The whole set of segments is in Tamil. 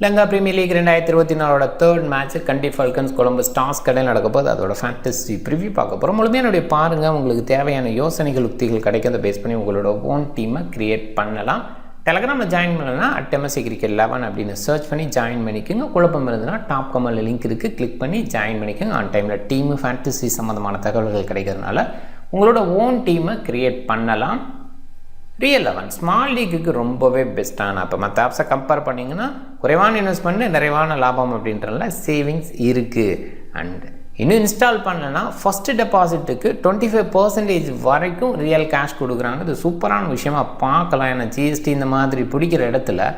Lanka Premier League 2024 third match Kandy Falcons Colombo Stars கடையில் நடக்க போது அதோட ஃபேண்டசி ப்ரிவ்யூ பார்க்க போகிறோம். முழுமையானுடைய பாருங்கள், உங்களுக்கு தேவையான யோசனைகள் உக்திகள் கிடைக்கிறத பேஸ் பண்ணி உங்களோட ஓன் டீமை க்ரியேட் பண்ணலாம். டெலகிராமில் ஜாயின் பண்ணலன்னா @MSC Cricket 11 அப்படின்னு சர்ச் பண்ணி ஜாயின் பண்ணிக்கோங்க. குழப்பம் இருந்ததுன்னா டாப் கமெண்டில் லிங்க் இருக்குது, கிளிக் பண்ணி ஜாயின் பண்ணிக்கோங்க. ஆன் டைமில் டீமு ஃபேண்டசி சம்மந்தமான தகவல்கள் கிடைக்கிறதுனால உங்களோட ஓன் டீமை க்ரியேட் பண்ணலாம். ரியல் 11 ஸ்மால் லீக்குக்கு ரொம்பவே பெஸ்ட்டான அப்போ மற்ற ஆப்ஸை கம்பேர் பண்ணிங்கன்னா குறைவான இன்வெஸ்ட்மெண்ட் நிறைவான லாபம் அப்படின்றதுல சேவிங்ஸ் இருக்குது. அண்ட் இன்னும் இன்ஸ்டால் பண்ணலன்னா ஃபஸ்ட்டு டெபாசிட்டுக்கு 25% வரைக்கும் ரியல் கேஷ் கொடுக்குறாங்க. இது சூப்பரான விஷயமா பார்க்கலாம். ஏன்னா ஜிஎஸ்டி இந்த மாதிரி பிடிக்கிற இடத்துல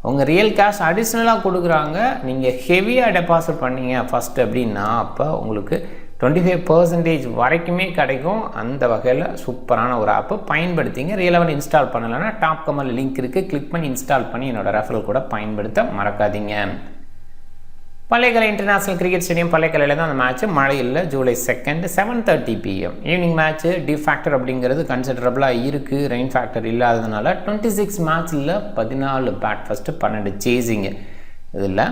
அவங்க ரியல் கேஷ் அடிஷ்னலாக கொடுக்குறாங்க. நீங்கள் ஹெவியாக டெபாசிட் பண்ணீங்க ஃபஸ்ட்டு அப்படின்னா அப்போ உங்களுக்கு 25% வரைக்குமே கிடைக்கும். அந்த வகையில் சூப்பரான ஒரு ஆப்பு பயன்படுத்திங்க. ரியல் 11 இன்ஸ்டால் பண்ணலைன்னா டாப் கமெண்டில் லிங்க் இருக்குது, கிளிக் பண்ணி இன்ஸ்டால் பண்ணி என்னோடய ரெஃபரல் கூட பயன்படுத்த மறக்காதீங்க. பள்ளிக்கலை இன்டர்நேஷ்னல் கிரிக்கெட் ஸ்டேடியம் பள்ளிக்கலையில் தான் அந்த மேட்ச்சு. மழை இல்லை. July 2 7:30 PM evening match. Dew factor அப்படிங்கிறது கன்சிடரபிளாக இருக்குது. ரெயின் ஃபேக்டர் இல்லாததுனால 26 மேட்ச்சில் 14 பேட் ஃபஸ்ட்டு 12 சேசிங்கு. இதில்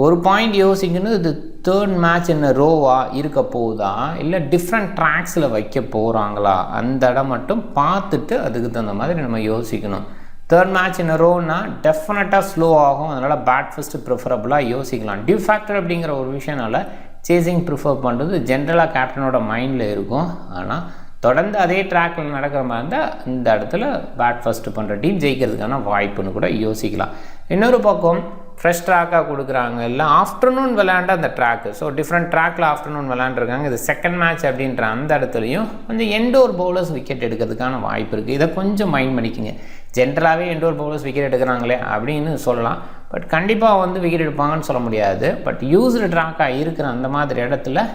ஒரு பாயிண்ட் யோசிக்கணும், இது தேர்ட் மேட்ச் என்ன ரோவாக இருக்க போகுதா இல்லை டிஃப்ரெண்ட் ட்ராக்ஸில் வைக்க போகிறாங்களா, அந்த இடம் மட்டும் பார்த்துட்டு அதுக்கு தகுந்த மாதிரி நம்ம யோசிக்கணும். தேர்ட் மேட்ச் என்ன ரோன்னா டெஃபினட்டாக ஸ்லோ ஆகும். அதனால் பேட் ஃபஸ்ட்டு ப்ரிஃபரபுளாக யோசிக்கலாம். டியூ ஃபேக்டர் அப்படிங்கிற ஒரு விஷயனால சேசிங் ப்ரிஃபர் பண்ணுறது ஜென்ரலாக கேப்டனோட மைண்டில் இருக்கும். ஆனால் தொடர்ந்து அதே ட்ராக்கில் நடக்கிற மாதிரி இருந்தால் இந்த இடத்துல பேட் ஃபஸ்ட்டு பண்ணுற டீம் ஜெயிக்கிறதுக்கான வாய்ப்புன்னு கூட யோசிக்கலாம். இன்னொரு பக்கம் ஃப்ரெஷ் ட்ராக்காக கொடுக்குறாங்க, இல்லை ஆஃப்டர்நூன் விளையாண்ட அந்த ட்ராக்கு. ஸோ டிஃப்ரெண்ட் ட்ராக்கில் ஆஃப்டர்நூன் விளையாண்டுருக்காங்க. இது செகண்ட் மேட்ச் அப்படின்ற அந்த இடத்துலையும் கொஞ்சம் எண்டோர் பவுலர்ஸ் விக்கெட் எடுக்கிறதுக்கான வாய்ப்பு இருக்குது. இதை கொஞ்சம் மைண்ட் பண்ணிக்கிங்க. ஜென்ரலாகவே எண்டோர் பவுலர்ஸ் விக்கெட் எடுக்கிறாங்களே அப்படின்னு சொல்லலாம். பட் கண்டிப்பாக விக்கெட் எடுப்பாங்கன்னு சொல்ல முடியாது. பட் யூஸ்டு ட்ராக்காக இருக்கிற அந்த மாதிரி இடத்துல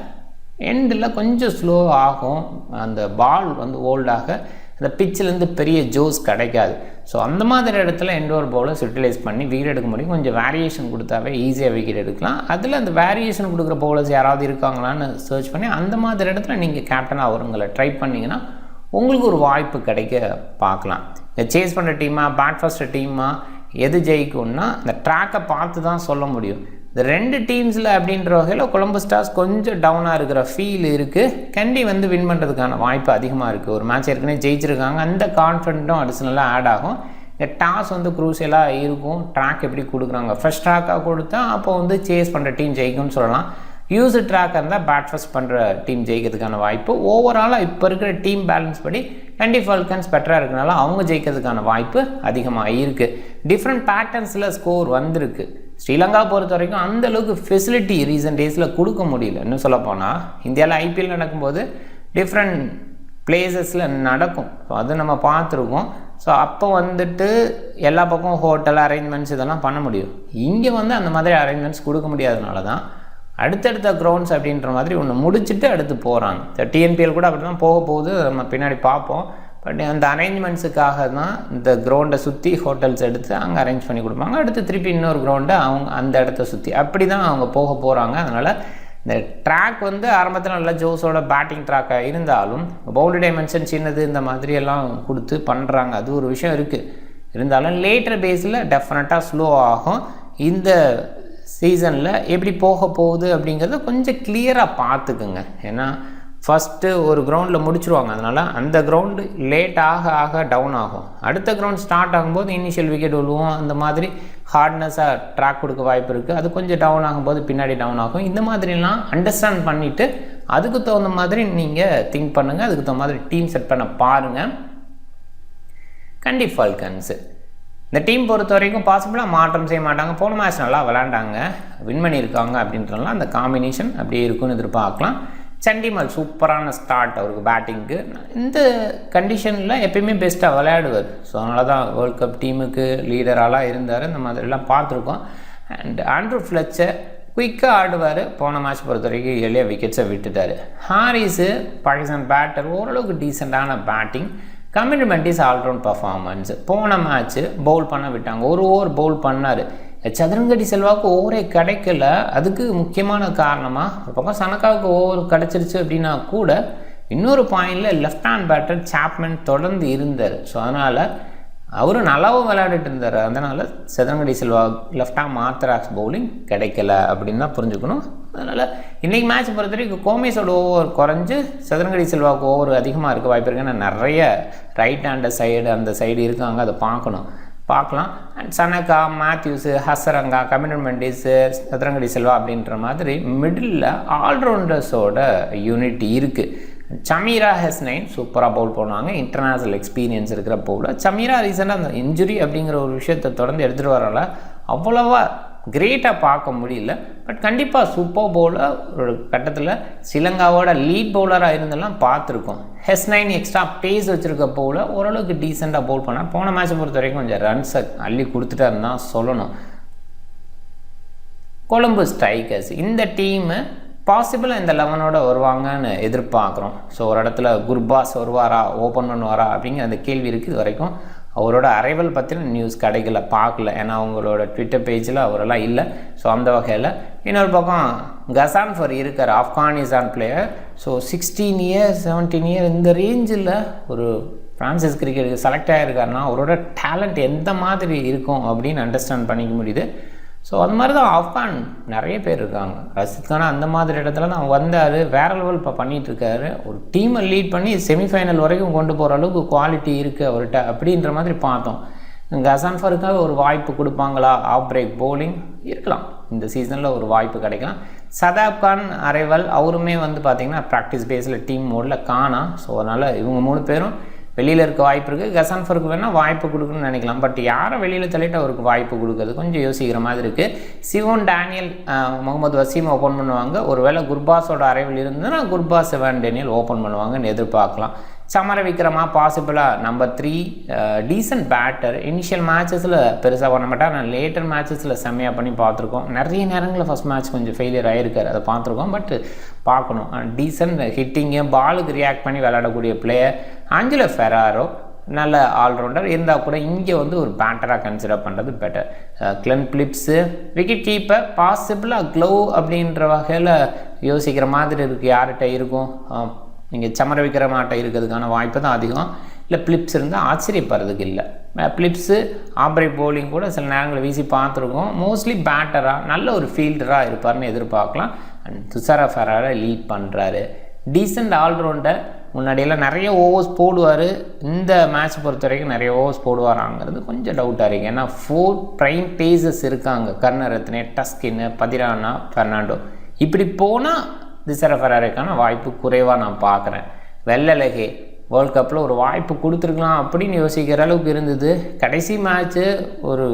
எண்டில் கொஞ்சம் ஸ்லோ ஆகும். அந்த பால் ஓல்டாக அந்த பிச்சிலேருந்து பெரிய ஜோஸ் கிடைக்காது. ஸோ அந்த மாதிரி இடத்துல எண்டோர் பவுலர்ஸ் யூட்டிலைஸ் பண்ணி விக்கெட் எடுக்க முடியும். கொஞ்சம் வேரியேஷன் கொடுத்தாவே ஈஸியாக விக்கெட் எடுக்கலாம். அதில் அந்த வேரியேஷன் கொடுக்குற பவுலர்ஸ் யாராவது இருக்காங்களான்னு சர்ச் பண்ணி அந்த மாதிரி இடத்துல நீங்கள் கேப்டனாக அவருங்களை ட்ரை பண்ணிங்கன்னா உங்களுக்கு ஒரு வாய்ப்பு கிடைக்க பார்க்கலாம். சேஸ் பண்ணுற டீமா பேட் ஃபஸ்ட்டு டீமா எது ஜெயிக்கும்னா அந்த ட்ராக்கை பார்த்து தான் சொல்ல முடியும். இந்த ரெண்டு டீம்ஸில் அப்படின்ற வகையில் கொலம்பஸ் ஸ்டார்ஸ் கொஞ்சம் டவுனாக இருக்கிற ஃபீல் இருக்குது. கண்டி வின் பண்ணுறதுக்கான வாய்ப்பு அதிகமாக இருக்குது. ஒரு மேட்ச் ஏற்கனவே ஜெயிச்சிருக்காங்க. அந்த கான்ஃபிடென்ட்டும் அடிஷ்னலாக ஆட் ஆகும். இந்த டாஸ் க்ரூஷியலாக இருக்கும். ட்ராக் எப்படி கொடுக்குறாங்க, ஃப்ரெஷ் ட்ராக்காக கொடுத்தா அப்போ சேஸ் பண்ணுற டீம் ஜெயிக்கும்னு சொல்லலாம். யூஸ் ட்ராக்காக இருந்தால் பேட் ஃபஸ்ட் பண்ணுற டீம் ஜெயிக்கிறதுக்கான வாய்ப்பு. ஓவராலாக இப்போ இருக்கிற டீம் பேலன்ஸ் படி கண்டி ஃபால்கன்ஸ் பெட்டராக இருக்கனால அவங்க ஜெயிக்கிறதுக்கான வாய்ப்பு அதிகமாக இருக்குது. டிஃப்ரெண்ட் பேட்டர்ன்ஸில் ஸ்கோர் வந்திருக்கு. ஸ்ரீலங்கா பொறுத்த வரைக்கும் அந்தளவுக்கு ஃபெசிலிட்டி ரீசன்ட் டேஸில் கொடுக்க முடியல. இன்னும் சொல்லப்போனால் இந்தியாவில் ஐபிஎல் நடக்கும்போது டிஃப்ரெண்ட் பிளேசஸில் நடக்கும். ஸோ அது நம்ம பார்த்துருக்கோம். ஸோ அப்போ எல்லா பக்கம் ஹோட்டல் அரேஞ்ச்மெண்ட்ஸ் இதெல்லாம் பண்ண முடியும். இங்கே அந்த மாதிரி அரேஞ்ச்மெண்ட்ஸ் கொடுக்க முடியாதனால தான் அடுத்தடுத்த கிரவுண்ட்ஸ் அப்படின்ற மாதிரி ஒன்று முடிச்சுட்டு அடுத்து போகிறாங்க. டிஎன்பிஎல் கூட அப்படி தான் போக போகுது, நம்ம பின்னாடி பார்ப்போம். பட் அந்த அரேஞ்ச்மெண்ட்ஸுக்காக தான் இந்த கிரவுண்டை சுற்றி ஹோட்டல்ஸ் எடுத்து அங்கே அரேஞ்ச் பண்ணி கொடுப்பாங்க. அடுத்து திருப்பி இன்னொரு கிரவுண்டை அவங்க அந்த இடத்த சுற்றி அப்படி தான் அவங்க போக போகிறாங்க. அதனால் இந்த ட்ராக் ஆரம்பத்தில் நல்லா ஜோஸோட பேட்டிங் ட்ராக்காக இருந்தாலும் பவுண்டரி டைமென்ஷன் சின்னது இந்த மாதிரியெல்லாம் கொடுத்து பண்ணுறாங்க. அது ஒரு விஷயம் இருக்குது. இருந்தாலும் லேட்டர் பேஸில் டெஃபினட்டாக ஸ்லோ ஆகும். இந்த சீசனில் எப்படி போக போகுது அப்படிங்கிறத கொஞ்சம் கிளியராக பார்த்துக்குங்க. ஏன்னா ஃபஸ்ட்டு ஒரு கிரவுண்டில் முடிச்சுருவாங்க. அதனால் அந்த கிரவுண்டு லேட் ஆக ஆக டவுன் ஆகும். அடுத்த கிரவுண்ட் ஸ்டார்ட் ஆகும்போது இனிஷியல் விக்கெட் விழுவோம். அந்த மாதிரி ஹார்ட்னஸாக ட்ராக் கொடுக்க வாய்ப்பு இருக்குது. அது கொஞ்சம் டவுன் ஆகும்போது பின்னாடி டவுன் ஆகும். இந்த மாதிரிலாம் அண்டர்ஸ்டாண்ட் பண்ணிவிட்டு அதுக்கு தகுந்த மாதிரி நீங்கள் திங்க் பண்ணுங்கள். அதுக்கு தகுந்த மாதிரி டீம் செட் பண்ண பாருங்கள். கண்டி ஃபால்கன்ஸு இந்த டீம் பொறுத்த வரைக்கும் பாசிபிளாக மாற்றம் செய்ய மாட்டாங்க. போன மேட்ச் நல்லா விளையாண்டாங்க, வின் பண்ணியிருக்காங்க அப்படின்றலாம் அந்த காம்பினேஷன் அப்படியே இருக்குன்னு எதிர்பார்க்கலாம். சண்டிமல் சூப்பரான ஸ்டார்ட் அவருக்கு பேட்டிங்க்கு. இந்த கண்டிஷனில் எப்பயுமே பெஸ்ட்டாக விளையாடுவார். ஸோ அதனால தான் வேர்ல்ட் கப் டீமுக்கு லீடராலாம் இருந்தார். இந்த மாதிரிலாம் பார்த்துருக்கோம். அண்ட் ஆண்ட்ரூ ஃப்ளெச்சர் குயிக்காக ஆடுவார். போன மேட்ச் பொறுத்த வரைக்கும் எளிய விக்கெட்ஸை விட்டுட்டார். ஹாரிஸு பாகிஸ்தான் பேட்டர் ஓரளவுக்கு டீசெண்டான batting. Commitment is all-round performance. போன மேட்ச்சு பவுல் பண்ண விட்டாங்க. ஒரு ஓவர் பவுல் பண்ணார். சதுரங்கடி செல்வாவுக்கு ஓவரே கிடைக்கல. அதுக்கு முக்கியமான காரணமாக ஒரு பக்கம் சனக்காவுக்கு ஓவர் கிடச்சிருச்சு அப்படின்னா கூட இன்னொரு பாயிண்டில் லெஃப்ட் ஹேண்ட் பேட்டர் சாப்மேன் தொடர்ந்து இருந்தார். ஸோ அதனால் அவரும் நல்லாவும் விளையாடிட்டு இருந்தார். அதனால் Chathuranga de Silva left arm orthodox bowling கிடைக்கல அப்படின்னு தான் புரிஞ்சுக்கணும். அதனால் இன்றைக்கி மேட்ச் பொறுத்த வரைக்கும் கோமேஸோட ஓவர் குறைஞ்சு சதுரங்கடி சில்வாவுக்கு ஓவர் அதிகமாக இருக்க வாய்ப்பு இருக்குது. ஏன்னா நிறைய ரைட் ஹேண்டர் சைடு அந்த சைடு இருக்காங்க, அதை பார்க்கலாம். அண்ட் சனகா, மேத்யூஸு, ஹசரங்கா, கமிடன் மெண்டிஸு, சதுரங்கடி செல்வா அப்படின்ற மாதிரி மிடில் ஆல்ரவுண்டர்ஸோட யூனிட் இருக்குது. சமீரா ஹெஸ்னைன் சூப்பராக பவுல் பண்ணுவாங்க, இன்டர்நேஷ்னல் எக்ஸ்பீரியன்ஸ் இருக்கிற பவுலர். சமீரா ரீசெண்டாக அந்த இன்ஜுரி அப்படிங்கிற ஒரு விஷயத்தை தொடர்ந்து எடுத்துகிட்டு வரல, அவ்வளோவா கிரேட்டாக பார்க்க முடியல. பட் கண்டிப்பாக சூப்பர் பவுலர் ஒரு கட்டத்தில் ஸ்ரீலங்காவோட லீட் பவுலராக இருந்தெல்லாம் பார்த்துருக்கோம். ஹெஸ்னைன் எக்ஸ்ட்ரா பேஸ் வச்சுருக்க பவுலர் ஓரளவுக்கு டீசெண்டாக பவுல் பண்ணால் போன மேட்சை பொறுத்த வரைக்கும் கொஞ்சம் ரன்ஸை அள்ளி கொடுத்துட்டாருன்னு தான் சொல்லணும். கொலம்பு ஸ்ட்ரைக்கர்ஸ் இந்த டீமு பாசிபிளாக இந்த 11ஓட வருவாங்கன்னு எதிர்பார்க்குறோம். ஸோ ஒரு இடத்துல குர்பாஸ் வருவாரா, ஓப்பன் பண்ணுவாரா அப்படிங்கிற அந்த கேள்வி இருக்குது. இது வரைக்கும் அவரோட அரைவல் பற்றின நியூஸ் கிடைக்கல, பார்க்கல. ஏன்னா அவங்களோட ட்விட்டர் பேஜில் அவரெல்லாம் இல்லை. ஸோ அந்த வகையில் இன்னொரு பக்கம் கசான்ஃபர் இருக்கார், Afghanistan player. So 16 years 17 year இந்த ரேஞ்சில் ஒரு ஃப்ரான்சைஸ் கிரிக்கெட்டுக்கு செலக்ட் ஆகிருக்காருன்னா அவரோட டேலண்ட் எந்த மாதிரி இருக்கும் அப்படின்னு அண்டர்ஸ்டாண்ட் பண்ணிக்க முடியுது. ஸோ அது மாதிரி தான் ஆப்கான் நிறைய பேர் இருக்காங்க. ரஷித் கான் அந்த மாதிரி இடத்துல தான் வந்தார், வேறு லெவல் இப்போ பண்ணிகிட்ருக்காரு. ஒரு டீமை லீட் பண்ணி செமிஃபைனல் வரைக்கும் கொண்டு போகிற அளவுக்கு குவாலிட்டி இருக்குது அவர்கிட்ட அப்படின்ற மாதிரி பார்த்தோம். கசான்ஃபருக்காக ஒரு வாய்ப்பு கொடுப்பாங்களா, ஆஃப் பிரேக் பவுலிங் இருக்கலாம், இந்த சீசனில் ஒரு வாய்ப்பு கிடைக்கலாம். சதாப் கான் அரைவல் அவருமே பார்த்திங்கன்னா ப்ராக்டிஸ் பேஸில் டீம் மோடில் காணா. ஸோ அதனால் இவங்க 3 பேரும் வெளியில் இருக்க வாய்ப்பு இருக்குது. கசான்ஃபருக்கு வேணால் வாய்ப்பு கொடுக்கணும்னு நினைக்கலாம். பட் யாரை வெளியில் தள்ளிட்டு அவருக்கு வாய்ப்பு கொடுக்குறது கொஞ்சம் யோசிக்கிற மாதிரி இருக்குது. சிவோன் டேனியல், முகமது வசீம் ஓப்பன் பண்ணுவாங்க. ஒருவேளை குர்பாஸோட அரைவில் இருந்ததுன்னா குர்பாஸ் சிவோன் டேனியல் ஓப்பன் பண்ணுவாங்கன்னு எதிர்பார்க்கலாம். Samara விக்ரமா பாசிபிளாக number 3 descent batter. Initial மேட்சஸில் பெருசாக பண்ண மாட்டார், நான் லேட்டர் மேட்சஸில் செம்மையாக பண்ணி பார்த்துருக்கோம். நிறைய நேரங்களில் ஃபஸ்ட் மேட்ச் கொஞ்சம் ஃபெயிலியர் ஆகிருக்காரு, அதை பார்த்துருக்கோம். பட் பார்க்கணும், டீசன்ட் ஹிட்டிங்கு, பாலுக்கு ரியாக்ட் பண்ணி விளையாடக்கூடிய பிளேயர். ஆஞ்சலோ ஃபெராரோ நல்ல ஆல்ரவுண்டர் இருந்தால் கூட இங்கே ஒரு பேட்டராக கன்சிடர் பண்ணுறது better. Glenn Phillips wicket keeper பாசிபிளாக க்ளோவ் அப்படின்ற வகையில் யோசிக்கிற மாதிரி இருக்குது. யார்கிட்ட இருக்கும், நீங்கள் சமர விக்ரமாட்ட இருக்கிறதுக்கான வாய்ப்பு தான் அதிகம். இல்லை பிலிப்ஸ் இருந்தால் ஆச்சரியப்படுறதுக்கு இல்லை. பிலிப்ஸு ஆப்ரேக் பவுலிங் கூட சில நேரங்களில் வீசி பார்த்துருக்கோம். மோஸ்ட்லி பேட்டராக நல்ல ஒரு ஃபீல்டராக இருப்பார்னு எதிர்பார்க்கலாம். அண்ட் துஷார ஃபெராரை லீட் பண்ணுறாரு. Decent allrounder. முன்னாடியெல்லாம் நிறைய ஓவர்ஸ் போடுவார், இந்த மேட்ச் பொறுத்த வரைக்கும் நிறைய ஓவர்ஸ் போடுவாராங்கிறது கொஞ்சம் டவுட்டாக இருக்குது. ஏன்னா 4 ப்ரைம் பேசஸ் இருக்காங்க, கர்ணரத்னே, டஸ்கின்னு, பதிரானா, பெர்னாண்டோ. இப்படி போனால் துஷார ஃபெராரைக்கான வாய்ப்பு குறைவாக நான் பார்க்குறேன். வெள்ளலகே வேர்ல்ட் கப்பில் ஒரு வாய்ப்பு கொடுத்துருக்கலாம் அப்படின்னு யோசிக்கிற அளவுக்கு இருந்தது. கடைசி மேட்ச்சு ஒரு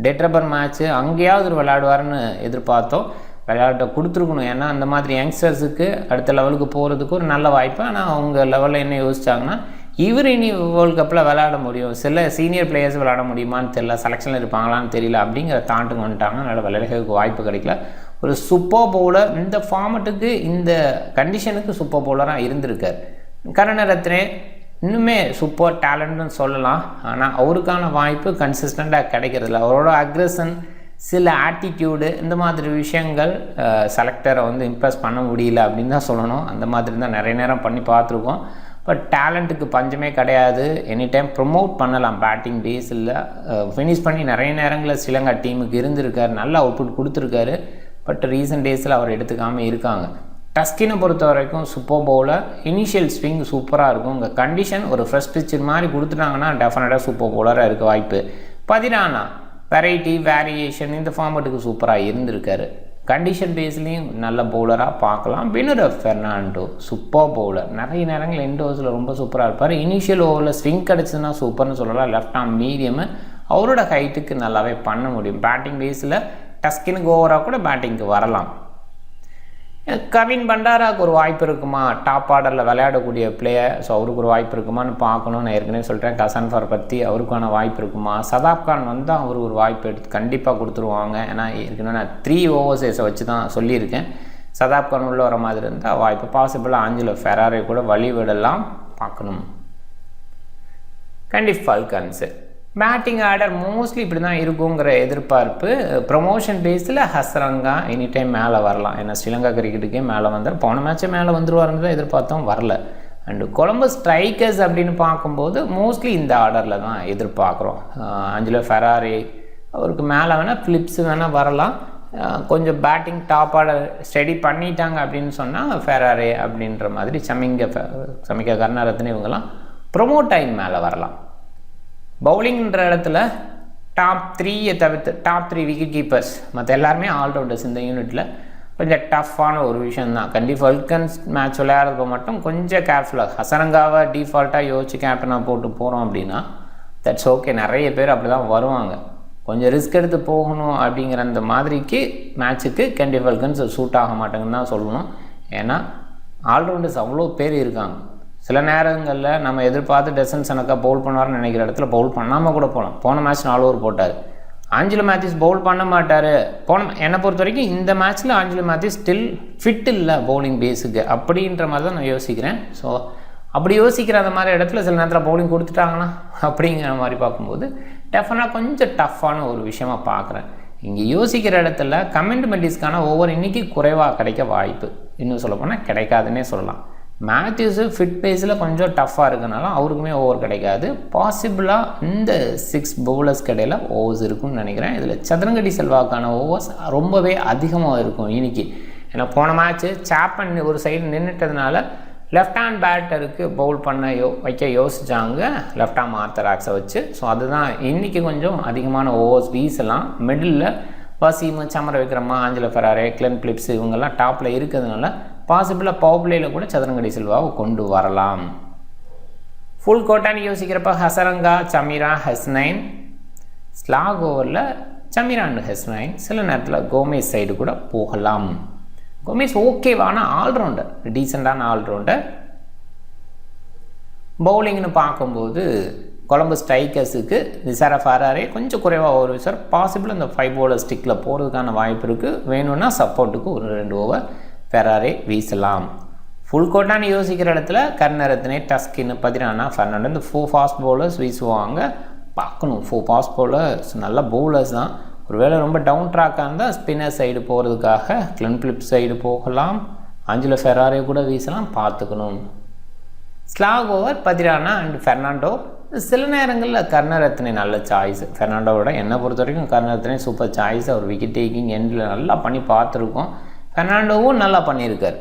டெட்ரபர் மேட்ச்சு, அங்கேயாவது ஒரு விளையாடுவார்னு எதிர்பார்த்தோம். விளையாட்ட கொடுத்துருக்கணும். ஏன்னா அந்த மாதிரி யங்ஸ்டர்ஸுக்கு அடுத்த லெவலுக்கு போகிறதுக்கு ஒரு நல்ல வாய்ப்பு. ஆனால் அவங்க லெவலில் என்ன யோசிச்சாங்கன்னா, இவர் இனி வேர்ல்டு கப்பில் விளையாட முடியும், சில சீனியர் பிளேயர்ஸ் விளையாட முடியுமான்னு தெரியல, செலெக்ஷனில் இருப்பாங்களான்னு தெரியல அப்படிங்கிற தாண்டுக்கு வந்துட்டாங்க. அதனால் விளையாடுறதுக்கு வாய்ப்பு கிடைக்கல. ஒரு சூப்பர் பவுலர் இந்த ஃபார்மட்டுக்கு இந்த கண்டிஷனுக்கு சூப்பர் பவுலராக இருந்திருக்கார். கருணரத்னே இன்னுமே சூப்பர் டேலண்ட்னு சொல்லலாம். ஆனால் அவருக்கான வாய்ப்பு கன்சிஸ்டண்ட்டாக கிடைக்கிறதில்ல. அவரோட அக்ரெஷன், சில ஆட்டிடியூடு, இந்த மாதிரி விஷயங்கள் செலக்டரை இம்ப்ரெஸ் பண்ண முடியல அப்படின்னு தான் சொல்லணும். அந்த மாதிரி தான் நிறைய நேரம் பண்ணி பார்த்துருக்கோம். பட் டேலண்ட்டுக்கு பஞ்சமே கிடையாது. எனி டைம் ப்ரொமோட் பண்ணலாம். பேட்டிங் பேஸில் ஃபினிஷ் பண்ணி நிறைய நேரங்களில் ஸ்ரீலங்கா டீமுக்கு இருந்திருக்காரு, நல்ல அவுட்புட் கொடுத்துருக்காரு. பட் ரீசன்ட் டேஸில் அவர் எடுத்துக்காமல் இருக்காங்க. டஸ்கினை பொறுத்த வரைக்கும் சூப்பர் பவுலர், இனிஷியல் ஸ்விங் சூப்பராக இருக்கும். உங்கள் கண்டிஷன் ஒரு ஃப்ரெஷ் பிச்சர் மாதிரி கொடுத்துட்டாங்கன்னா டெஃபினட்டாக சூப்பர் பவுலராக இருக்க வாய்ப்பு. பதிரானா வெரைட்டி, வேரியேஷன், இந்த ஃபார்மேட்டுக்கு சூப்பராக இருந்திருக்காரு. கண்டிஷன் பேஸ்லேயும் நல்ல பவுலராக பார்க்கலாம். பெனுரோ ஃபெர்னாண்டோ சூப்பர் பவுலர், நிறைய நேரங்கள் எண்ட் ஓவர்ஸில் ரொம்ப சூப்பராக இருப்பார். இனிஷியல் ஓவரில் ஸ்விங் கிடச்சதுன்னா சூப்பர்னு சொல்லலாம். லெஃப்ட் ஆர்ம் மீடியமு அவரோட ஹைட்டுக்கு நல்லாவே பண்ண முடியும். பேட்டிங் பேஸில் டஸ்கினுக்கு ஓவராக கூட பேட்டிங்க்கு வரலாம். கவின் பண்டாராவுக்கு ஒரு வாய்ப்பு இருக்குமா, டாப் ஆர்டரில் விளையாடக்கூடிய பிளேயர். ஸோ அவருக்கு ஒரு வாய்ப்பு இருக்குமான்னு பார்க்கணும். நான் ஏற்கனவே சொல்கிறேன் கசான்ஃபர் பற்றி, அவருக்கான வாய்ப்பு இருக்குமா. சதாப் கான் வந்தால் அவருக்கு ஒரு வாய்ப்பு எடுத்து கண்டிப்பாக கொடுத்துருவாங்க. ஏன்னா ஏற்கனவே நான் 3 ஓவர்ஸை வச்சு தான் சொல்லியிருக்கேன். சதாப் கான் உள்ள வர மாதிரி இருந்தால் வாய்ப்பு பாசிபிளாக ஆஞ்சலோ ஃபெராரை கூட வழி விடலாம், பார்க்கணும். கண்டி ஃபால்கன்ஸு பேட்டிங் ஆர்டர் மோஸ்ட்லி இப்படி தான் இருக்குங்கிற எதிர்பார்ப்பு. ப்ரொமோஷன் பேஸில் ஹசரங்கா எனி டைம் மேலே வரலாம். ஏன்னா ஸ்ரீலங்கா கிரிக்கெட்டுக்கே மேலே வந்தார். போன மேட்ச்சே மேலே வந்துருவாருன்னு தான் எதிர்பார்த்தோம், வரல. அண்டு கொலம்பஸ் ஸ்ட்ரைக்கர்ஸ் அப்படின்னு பார்க்கும்போது மோஸ்ட்லி இந்த ஆர்டரில் தான் எதிர்பார்க்குறோம். ஆஞ்சலோ ஃபெராரி, அவருக்கு மேலே வேணால் ஃபிலிப்ஸ் வேணால் வரலாம். கொஞ்சம் பேட்டிங் டாப் ஆர்டர் ஸ்டடி பண்ணிட்டாங்க அப்படின்னு சொன்னால் ஃபெராரி அப்படின்ற மாதிரி சமிக்க கருணாரத்னே இவங்கெல்லாம் ப்ரொமோட் டைம் மேலே வரலாம். பவுலிங்ன்ற இடத்துல டாப் 3 தவிர்த்து டாப் 3 விக்கெட் கீப்பர்ஸ் மற்ற எல்லாருமே ஆல்ரவுண்டர்ஸ் இந்த யூனிட்டில் கொஞ்சம் டஃப்பான ஒரு விஷயந்தான். கண்டிப்பாக ஃபல்கன்ஸ் மேட்ச் விளையாடுறப்ப மட்டும் கொஞ்சம் கேர்ஃபுல்லாக ஹசரங்காவை டிஃபால்ட்டாக யோசிச்சு கேப்டனாக போட்டு போகிறோம் அப்படின்னா தட்ஸ் ஓகே. நிறைய பேர் அப்படி தான் வருவாங்க. கொஞ்சம் ரிஸ்க் எடுத்து போகணும் அப்படிங்கிற அந்த மாதிரிக்கு மேட்ச்சுக்கு கண்டி ஃபல்கன்ஸ் சூட் ஆக மாட்டேங்குன்னு தான் சொல்லணும். ஏன்னா ஆல்ரவுண்டர்ஸ் அவ்வளோ பேர் இருக்காங்க. சில நேரங்களில் நம்ம எதிர்பார்த்து டெசன் சனக்கா பவுல் பண்ணுவார்னு நினைக்கிற இடத்துல பவுல் பண்ணாமல் கூட போகலாம். போன மேட்ச் 4 ஓவர் போட்டார். ஆஞ்சலோ மேத்யூஸ் பவுல் பண்ண மாட்டார். என்னை பொறுத்த வரைக்கும் இந்த மேட்ச்சில் ஆஞ்சலோ மேத்யூஸ் ஸ்டில் ஃபிட் இல்லை பவுலிங் பேஸுக்கு அப்படின்ற மாதிரி தான் நான் யோசிக்கிறேன். ஸோ அப்படி யோசிக்கிற அந்த மாதிரி இடத்துல சில நேரத்தில் பவுலிங் கொடுத்துட்டாங்கன்னா அப்படிங்கிற மாதிரி பார்க்கும்போது டெஃபனாக கொஞ்சம் டஃப்பான ஒரு விஷயமாக பார்க்குறேன். இங்கே யோசிக்கிற இடத்துல கமெண்ட்மெண்டிஸ்க்கான ஓவர் இன்றைக்கி குறைவாக கிடைக்க வாய்ப்பு, இன்னும் சொல்ல போனால் கிடைக்காதுன்னே சொல்லலாம். மேத்யூஸு ஃபிட் பேஸில் கொஞ்சம் டஃப்பாக இருக்கனால அவருக்குமே ஓவர் கிடைக்காது. பாசிபிளாக இந்த 6 பவுலர்ஸ்க்கு இடையில் ஓவர்ஸ் இருக்குன்னு நினைக்கிறேன். இதில் சதுரங்கடி செல்வாக்கான ஓவர்ஸ் ரொம்பவே அதிகமாக இருக்கும் இன்றைக்கி. ஏன்னா போன மேட்ச்சு சாப்பன் ஒரு சைடு நின்றுட்டதுனால லெஃப்ட் ஹேண்ட் பேட்டருக்கு பவுல் பண்ண வைக்க யோசித்தாங்க, லெஃப்ட் ஹேண்ட் ஆர்த்தராக்ஸை வச்சு. ஸோ அதுதான் இன்றைக்கி கொஞ்சம் அதிகமான ஓவர்ஸ் வீசலாம். Middle Waseem, Samarawickrama, Angelo Perera, Glenn Phillips இவங்கெல்லாம் டாப்பில் இருக்கிறதுனால பாசிபிளாக பவர் பிளேயில் கூட சதுரங்கடி செல்வாவை கொண்டு வரலாம். ஃபுல் கோட்டான்னு யோசிக்கிறப்ப ஹசரங்கா, சமீரா, ஹெஸ்னைன், ஸ்லாக் ஓவரில் சமீரா அண்ட் ஹெஸ்னைன், சில நேரத்தில் கோமேஸ் சைடு கூட போகலாம். கோமேஸ் ஓகேவான ஆல்ரவுண்டர், டீசெண்டான ஆல்ரவுண்டர். பவுலிங்னு பார்க்கும்போது கொலம்பஸ் ஸ்ட்ரைக்கர்ஸுக்கு நிசார ஃபெராரி கொஞ்சம் குறைவாக ஓவர் வீசர். பாசிபிள் இந்த 5 bowler ஸ்டிக்கில் போகிறதுக்கான வாய்ப்பு இருக்குது. வேணும்னா சப்போர்ட்டுக்கு ஒரு 2 ஓவர் ஃபெராரி வீசலாம். ஃபுல் கோட்டான்னு யோசிக்கிற இடத்துல கருணரத்னே, டஸ்கின், பதிரானா, ஃபெர்னாண்டோ இந்த 4 ஃபாஸ்ட் பவுலர்ஸ் வீசுவாங்க. பார்க்கணும் 4 ஃபாஸ்ட் பவுலர்ஸ் நல்ல பவுலர்ஸ் தான். ஒருவேளை ரொம்ப டவுன் ட்ராக்காக இருந்தால் ஸ்பின்னர் சைடு போகிறதுக்காக கிளென் பிலிப்ஸ் சைடு போகலாம். ஆஞ்சலோ ஃபெராரி கூட வீசலாம், பார்த்துக்கணும். Slack over Pathirana and Fernando. சில நேரங்களில் கருணரத்னே நல்ல சாய்ஸ். ஃபெர்னாண்டோவோட என்னை பொறுத்த வரைக்கும் கருணரத்னே சூப்பர் சாய்ஸ். அவர் விக்கெட் டேக்கிங் எண்டில் நல்லா பண்ணி பார்த்துருக்கோம். ஃபெர்னாண்டோவும் நல்லா பண்ணியிருக்கார்.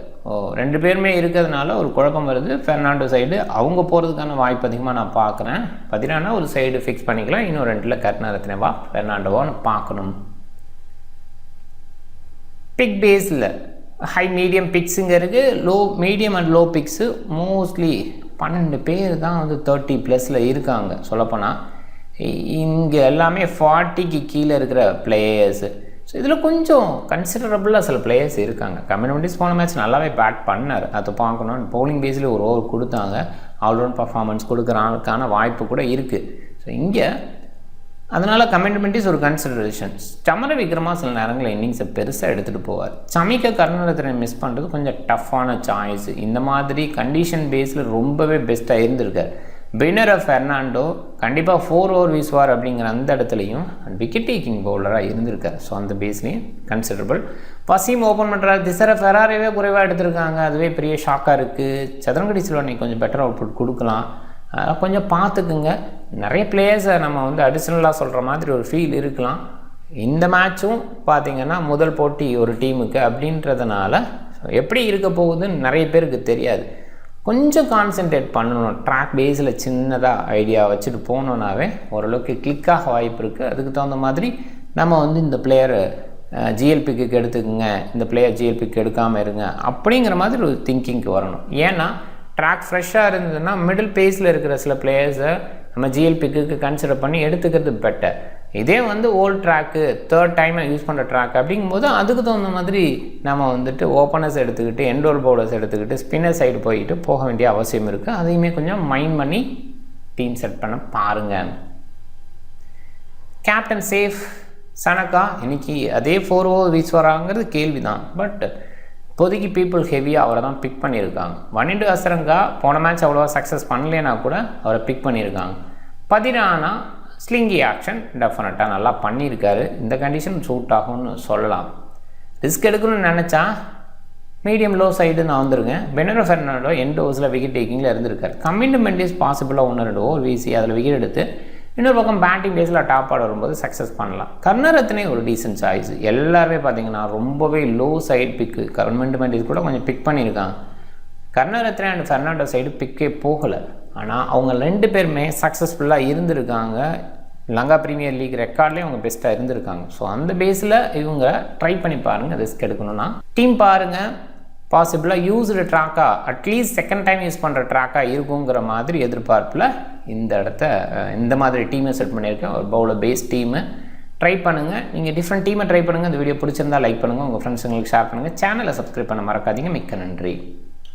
2 பேருமே இருக்கிறதுனால ஒரு குழப்பம் வருது. ஃபெர்னாண்டோ சைடு அவங்க போகிறதுக்கான வாய்ப்பு அதிகமாக நான் பார்க்குறேன். பதினானா ஒரு சைடு ஃபிக்ஸ் பண்ணிக்கலாம். இன்னும் 2ல் கருணரத்னேவா ஃபெர்னாண்டோவான்னு பார்க்கணும். பிக் பேஸில் ஹை மீடியம் பிக்ஸுங்க இருக்குது, லோ மீடியம் அண்ட் லோ பிக்ஸு மோஸ்ட்லி 12 பேர் தான் 30+ இருக்காங்க. சொல்லப்போனால் இங்கே எல்லாமே 40க்கு கீழே இருக்கிற பிளேயர்ஸு. ஸோ இதில் கொஞ்சம் கன்சிடரபுளாக சில பிளேயர்ஸ் இருக்காங்க. கம்யூனிட்டிஸ் போன மேட்ச் நல்லாவே பேட் பண்ணார், அதை பார்க்கணும். பவுலிங் பேஸில் ஒரு ஓவர் கொடுத்தாங்க, ஆல்ரவுண்ட் பர்ஃபார்மன்ஸ் கொடுக்குறதுக்கான வாய்ப்பு கூட இருக்குது. ஸோ இங்கே அதனால் கமெண்ட்மெண்ட்டிஸ் ஒரு கன்சிடரேஷன். சமர விக்ரமா சில நேரங்களில் இன்னிங்ஸை பெருசாக எடுத்துகிட்டு போவார். சமிக்க கருணரத்னே மிஸ் பண்ணுறது கொஞ்சம் டஃப்பான சாய்ஸ். இந்த மாதிரி கண்டிஷன் பேஸில் ரொம்பவே பெஸ்ட்டாக இருந்திருக்கார். பின்னரை ஃபெர்னாண்டோ கண்டிப்பாக 4 ஓவர் வீசுவார் அப்படிங்கிற அந்த இடத்துலையும் விக்கெட் டேக்கிங் பவுலராக இருந்திருக்கார். ஸோ அந்த பேஸ்லேயும் கன்சிடரபிள். வசீம் ஓப்பன் பண்ணுறாரு, திசர ஃபெராரியே குறைவாக எடுத்திருக்காங்க, அதுவே பெரிய ஷாக்காக இருக்குது. சதுரங்கடி செல்வா கொஞ்சம் பெட்டர் அவுட்புட் கொடுக்கலாம், கொஞ்சம் பார்த்துக்குங்க. நிறைய பிளேயர்ஸை நம்ம அடிஷ்னலாக சொல்கிற மாதிரி ஒரு ஃபீல் இருக்கலாம். இந்த மேட்சும் பார்த்திங்கன்னா முதல் போட்டி ஒரு டீமுக்கு அப்படின்றதுனால எப்படி இருக்க போகுதுன்னு நிறைய பேருக்கு தெரியாது. கொஞ்சம் கான்சென்ட்ரேட் பண்ணணும். ட்ராக் பேஸில் சின்னதாக ஐடியா வச்சுட்டு போனோன்னாவே ஓரளவுக்கு கிளிக்காக வாய்ப்பு இருக்குது. அதுக்கு தகுந்த மாதிரி நம்ம இந்த பிளேயரை ஜிஎல்பிக்கு எடுத்துக்குங்க, இந்த பிளேயர் ஜிஎல்பிக்கு எடுக்காமல் இருங்க அப்படிங்கிற மாதிரி ஒரு திங்கிங்க்கு வரணும். ஏன்னா ட்ராக் ஃப்ரெஷ்ஷாக இருந்ததுன்னா மிடில் பேஸில் இருக்கிற சில பிளேயர்ஸை நம்ம ஜிஎல்பிக்கு கன்சிடர் பண்ணி எடுத்துக்கிறது பெட்டர். இதே old track 3rd time use பண்ணுற ட்ராக் அப்படிங்கும்போது அதுக்கு தகுந்த மாதிரி நம்ம ஓப்பனர்ஸ் எடுத்துக்கிட்டு எண்டோர் பவுலர்ஸ் எடுத்துக்கிட்டு ஸ்பின்னர் சைடு போயிட்டு போக வேண்டிய அவசியம் இருக்குது. அதையுமே கொஞ்சம் மைண்ட் பண்ணி டீம் செட் பண்ண பாருங்கள். கேப்டன் சேஃப் சனக்கா இன்றைக்கி அதே 4 ஓவர் வீசுவாராங்கிறது கேள்வி தான். பட் இப்போதைக்கு பீப்புள் ஹெவியாக அவரை தான் பிக் பண்ணியிருக்காங்க. 1 ஹசரங்கா போன மேட்ச் அவ்வளோவா சக்ஸஸ் பண்ணலேனா கூட அவரை பிக் பண்ணியிருக்காங்க. பதிரானா ஸ்லிங்கி ஆக்ஷன் டெஃபினட்டாக நல்லா பண்ணியிருக்காரு. இந்த கண்டிஷன் சூட் ஆகும்னு சொல்லலாம். ரிஸ்க் எடுக்கணும்னு நினச்சா மீடியம் லோ சைடு நான் வந்துருங்க. பெர்னார்டோ ஃபெர்னாண்டோ எண்ட் ஓவர்ஸில் விக்கெட் டேக்கிங்கில் இருந்திருக்காரு. கமிண்ட் மெண்டிஸ் பாசிபிளாக 1-2 ஓவர் வீசி அதில் விக்கெட் எடுத்து இன்னொரு பக்கம் பேட்டிங் பேஸில் டாப் ஆர்டர் வரும்போது சக்ஸஸ் பண்ணலாம். கருணரத்னே ஒரு டீசென்ட் சாய்ஸ். எல்லாருமே பார்த்தீங்கன்னா ரொம்பவே லோ சைடு பிக்கு. கமிண்ட் மெண்டிஸ் கூட கொஞ்சம் பிக் பண்ணியிருக்காங்க. கருணரத்னே அண்ட் ஃபெர்னாண்டோ சைடு பிக்கே போகலை. ஆனால் அவங்க 2 பேருமே சக்ஸஸ்ஃபுல்லாக இருந்திருக்காங்க. லங்கா ப்ரீமியர் லீக் ரெக்கார்ட்லேயே அவங்க பெஸ்ட்டாக இருந்திருக்காங்க. ஸோ அந்த பேஸில் இவங்க ட்ரை பண்ணி பாருங்கள். ரிஸ்க் எடுக்கணும்னா டீம் பாருங்கள். பாசிபிளாக யூஸ்டு ட்ராக்காக அட்லீஸ்ட் செகண்ட் டைம் யூஸ் பண்ணுற ட்ராக்காக இருக்குங்கிற மாதிரி எதிர்பார்ப்பில் இந்த மாதிரி டீமை செட் பண்ணியிருக்கேன். ஒரு பவுலர் பேஸ் டீமு ட்ரை பண்ணுங்கள். நீங்கள் டிஃப்ரெண்ட் டீமை ட்ரை பண்ணுங்கள். இந்த வீடியோ பிடிச்சிருந்தால் லைக் பண்ணுங்கள். உங்கள் ஃப்ரெண்ட்ஸுங்களுக்கு ஷேர் பண்ணுங்கள். சேனலை சப்ஸ்கிரைப் பண்ண மறக்காதீங்க. மிக்க நன்றி.